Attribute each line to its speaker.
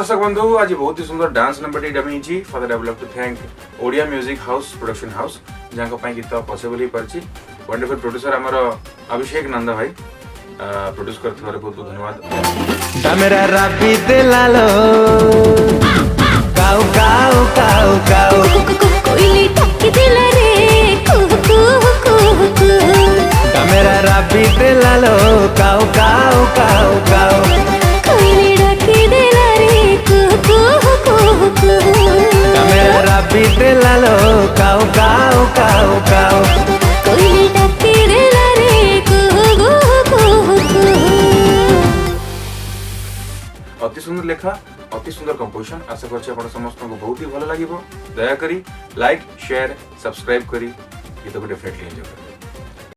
Speaker 1: दर्शक बंधु आज बहुत ही सुंदर डांस नंबर टी for that I would like to thank Odia music house production house जहाँ गीत पॉसिबल हो पार्ची वंडरफुल प्रोड्यूसर आमर अभिषेक नंदा भाई प्रोड्यूस कर बहुत बहुत धन्यवाद।
Speaker 2: डमेरा राबी दिलालो काऊ काऊ काऊ काऊ
Speaker 3: कोयली टक्की दिला रे कुहू कुहू कुहू कुहू
Speaker 2: डमेरा राबी दिलालो काऊ काऊ काऊ काऊ
Speaker 3: कोयली टक्की दिला रे कुहू कुहू कुहू
Speaker 2: डमेरा राबी दिलालो काऊ काऊ काऊ काऊ
Speaker 3: कोयली टक्की दिला रे कुहू कुहू कुहू।
Speaker 1: अति सुंदर लेखा अति सुंदर कंपोजिशन आशा कर समस्त को बहुत ही भल लगे। दयाकोरी लाइक शेयर सब्सक्राइब करी गीत को डेफिनेटली एंजॉय करें।